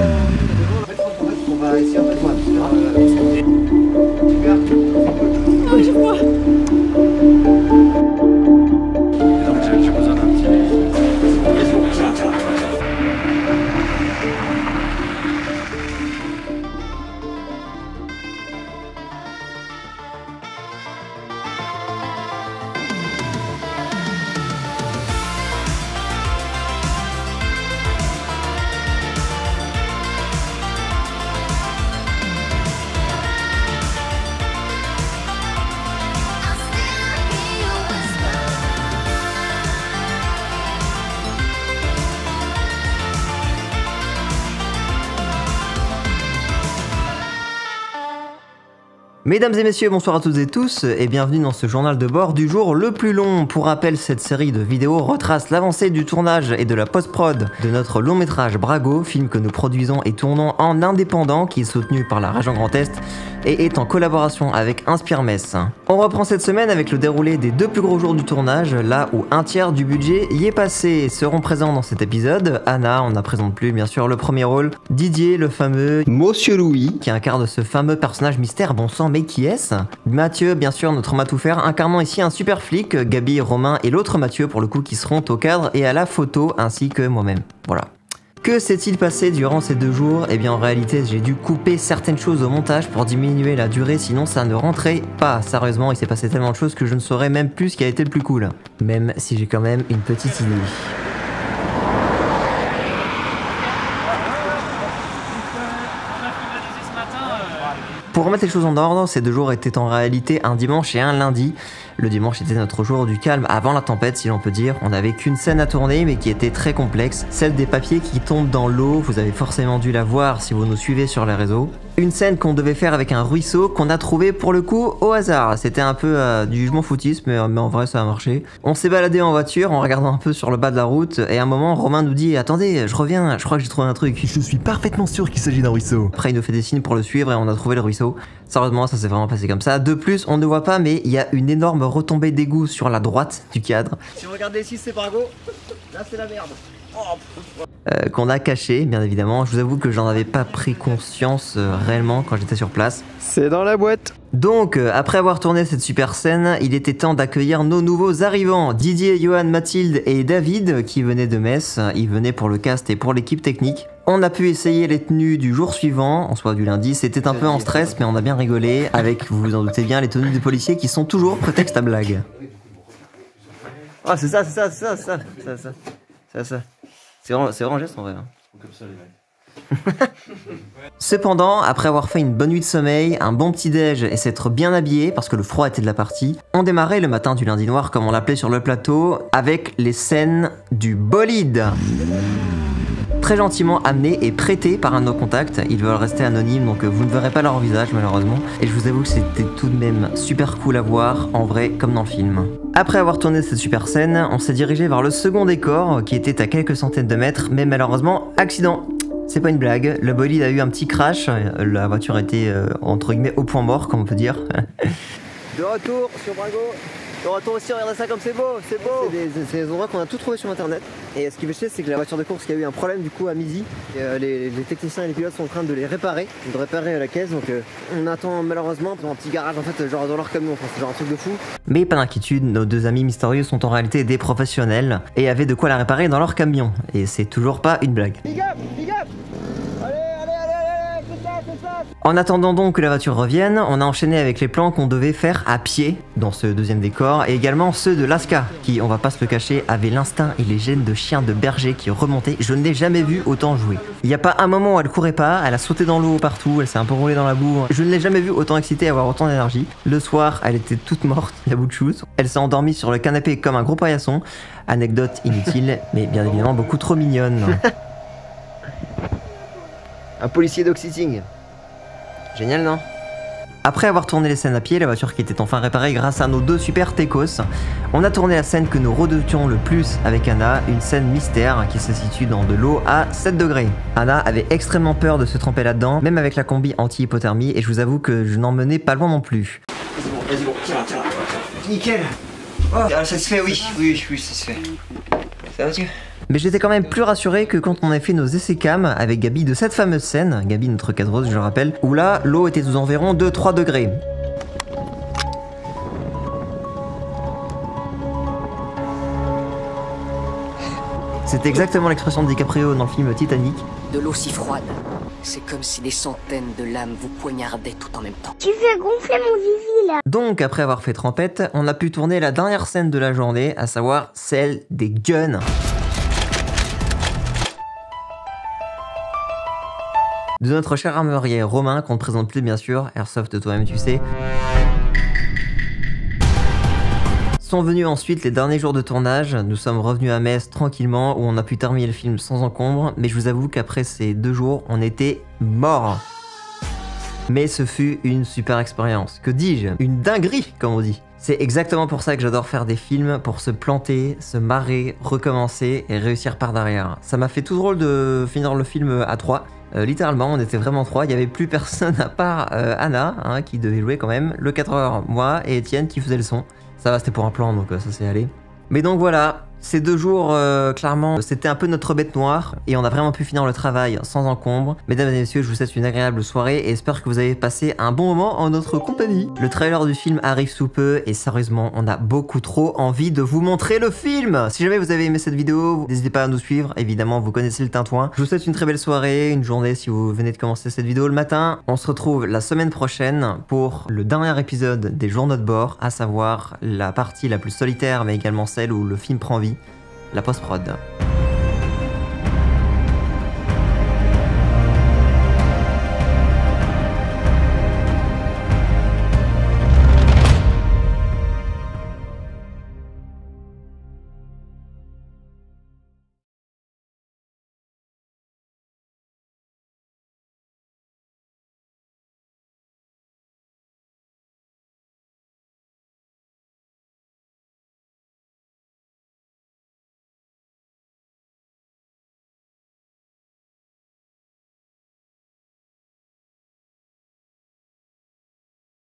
On va essayer en fait moi. Oh, je vois. J'ai besoin d'un petit... Mesdames et messieurs, bonsoir à toutes et tous et bienvenue dans ce journal de bord du jour le plus long. Pour rappel, cette série de vidéos retrace l'avancée du tournage et de la post-prod de notre long métrage Brago, film que nous produisons et tournons en indépendant, qui est soutenu par la région Grand Est et est en collaboration avec Inspire Metz. On reprend cette semaine avec le déroulé des 2 plus gros jours du tournage, là où un tiers du budget y est passé. Seront présents dans cet épisode Anna, on ne la présente plus bien sûr, le premier rôle, Didier, le fameux Monsieur Louis, qui incarne ce fameux personnage mystère, bon sang, mais qui est-ce? Mathieu, bien sûr, notre matoufère, incarnant ici un super flic, Gabi, Romain et l'autre Mathieu pour le coup qui seront au cadre et à la photo, ainsi que moi-même. Voilà. Que s'est-il passé durant ces 2 jours? Eh bien en réalité j'ai dû couper certaines choses au montage pour diminuer la durée, sinon ça ne rentrait pas. Sérieusement, il s'est passé tellement de choses que je ne saurais même plus ce qui a été le plus cool. Même si j'ai quand même une petite idée. Pour remettre les choses en ordre, ces 2 jours étaient en réalité un dimanche et un lundi. Le dimanche était notre jour du calme avant la tempête, si l'on peut dire. On n'avait qu'une scène à tourner, mais qui était très complexe. Celle des papiers qui tombent dans l'eau, vous avez forcément dû la voir si vous nous suivez sur les réseaux. Une scène qu'on devait faire avec un ruisseau qu'on a trouvé pour le coup au hasard. C'était un peu du je m'en foutisme, mais en vrai ça a marché. On s'est baladé en voiture en regardant un peu sur le bas de la route, et à un moment Romain nous dit « Attendez, je reviens, je crois que j'ai trouvé un truc. Je suis parfaitement sûr qu'il s'agit d'un ruisseau. » Après il nous fait des signes pour le suivre et on a trouvé le ruisseau. Sérieusement, ça s'est vraiment passé comme ça. De plus, on ne voit pas, mais il y a une énorme retombée d'égout sur la droite du cadre. Si on regarde ici, c'est Brago. Là, c'est la merde. Qu'on a caché, bien évidemment. Je vous avoue que j'en avais pas pris conscience réellement quand j'étais sur place. C'est dans la boîte. Donc, après avoir tourné cette super scène, il était temps d'accueillir nos nouveaux arrivants. Didier, Johan, Mathilde et David, qui venaient de Metz. Ils venaient pour le cast et pour l'équipe technique. On a pu essayer les tenues du jour suivant, en soit du lundi. C'était un peu en stress, mais on a bien rigolé avec, vous vous en doutez bien, les tenues des policiers qui sont toujours prétexte à blague. Ah, c'est ça. C'est vraiment geste en vrai. Comme ça, les mecs. Cependant, après avoir fait une bonne nuit de sommeil, un bon petit déj et s'être bien habillé parce que le froid était de la partie, on démarrait le matin du lundi noir comme on l'appelait sur le plateau avec les scènes du bolide. Très gentiment amené et prêté par un de nos contacts, ils veulent rester anonymes donc vous ne verrez pas leur visage malheureusement, et je vous avoue que c'était tout de même super cool à voir, en vrai comme dans le film. Après avoir tourné cette super scène, on s'est dirigé vers le second décor qui était à quelques centaines de mètres, mais malheureusement, accident. C'est pas une blague, le bolide a eu un petit crash, la voiture était entre guillemets au point mort comme on peut dire. De retour sur Brago. De retour aussi, regardez ça comme c'est beau, c'est beau. C'est des endroits qu'on a tout trouvé sur internet. Et ce qui fait chier, c'est que la voiture de course qui a eu un problème du coup à midi. Et, les techniciens et les pilotes sont en train de les réparer, de réparer la caisse. Donc on attend malheureusement dans un petit garage en fait, genre dans leur camion, enfin, c'est genre un truc de fou. Mais pas d'inquiétude, nos 2 amis mystérieux sont en réalité des professionnels et avaient de quoi la réparer dans leur camion. Et c'est toujours pas une blague. Big up, big up. Allez, c'est ça. En attendant donc que la voiture revienne, on a enchaîné avec les plans qu'on devait faire à pied dans ce deuxième décor et également ceux de Laska qui, on va pas se le cacher, avait l'instinct et les gènes de chien de berger qui remontaient. Je ne l'ai jamais vu autant jouer. Il n'y a pas un moment où elle courait pas, elle a sauté dans l'eau partout, elle s'est un peu roulée dans la boue. Je ne l'ai jamais vu autant excitée et avoir autant d'énergie. Le soir, elle était toute morte, la bout de chousse. Elle s'est endormie sur le canapé comme un gros paillasson. Anecdote inutile, mais bien évidemment beaucoup trop mignonne. Un policier dog-sitting. Génial, non? Après avoir tourné les scènes à pied, la voiture qui était enfin réparée grâce à nos 2 super Tecos, on a tourné la scène que nous redoutions le plus avec Anna, une scène mystère qui se situe dans de l'eau à 7 degrés. Anna avait extrêmement peur de se tremper là-dedans, même avec la combi anti-hypothermie, et je vous avoue que je n'en menais pas loin non plus. Vas-y, bon, tiens. Nickel. Oh, ça se fait, oui, ça se fait. Ça va, monsieur? Mais j'étais quand même plus rassuré que quand on a fait nos essais cam avec Gabi de cette fameuse scène, Gabi notre cadreuse je le rappelle, où là l'eau était aux environs de 3 degrés. C'était exactement l'expression de DiCaprio dans le film Titanic. De l'eau si froide, c'est comme si des centaines de lames vous poignardaient tout en même temps. Tu fais gonfler mon zizi là. Donc après avoir fait trempette, on a pu tourner la dernière scène de la journée, à savoir celle des guns. De notre cher armurier Romain, qu'on ne présente plus bien sûr, Airsoft toi-même tu sais. Sont venus ensuite les derniers jours de tournage, nous sommes revenus à Metz tranquillement où on a pu terminer le film sans encombre, mais je vous avoue qu'après ces 2 jours, on était morts. Mais ce fut une super expérience, que dis-je, une dinguerie comme on dit. C'est exactement pour ça que j'adore faire des films, pour se planter, se marrer, recommencer et réussir par derrière. Ça m'a fait tout drôle de finir le film à 3. Littéralement, on était vraiment 3, il n'y avait plus personne à part Anna, hein, qui devait jouer quand même, le 4h, moi et Étienne qui faisait le son. Ça va, c'était pour un plan, donc ça s'est allé. Mais donc voilà, ces 2 jours, clairement, c'était un peu notre bête noire, et on a vraiment pu finir le travail sans encombre. Mesdames et messieurs, je vous souhaite une agréable soirée, et j'espère que vous avez passé un bon moment en notre compagnie. Le trailer du film arrive sous peu, et sérieusement, on a beaucoup trop envie de vous montrer le film. Si jamais vous avez aimé cette vidéo, n'hésitez pas à nous suivre, évidemment, vous connaissez le tintouin. Je vous souhaite une très belle soirée, une journée si vous venez de commencer cette vidéo le matin. On se retrouve la semaine prochaine pour le dernier épisode des journaux de bord, à savoir la partie la plus solitaire, mais également celle où le film prend vie, la post-prod.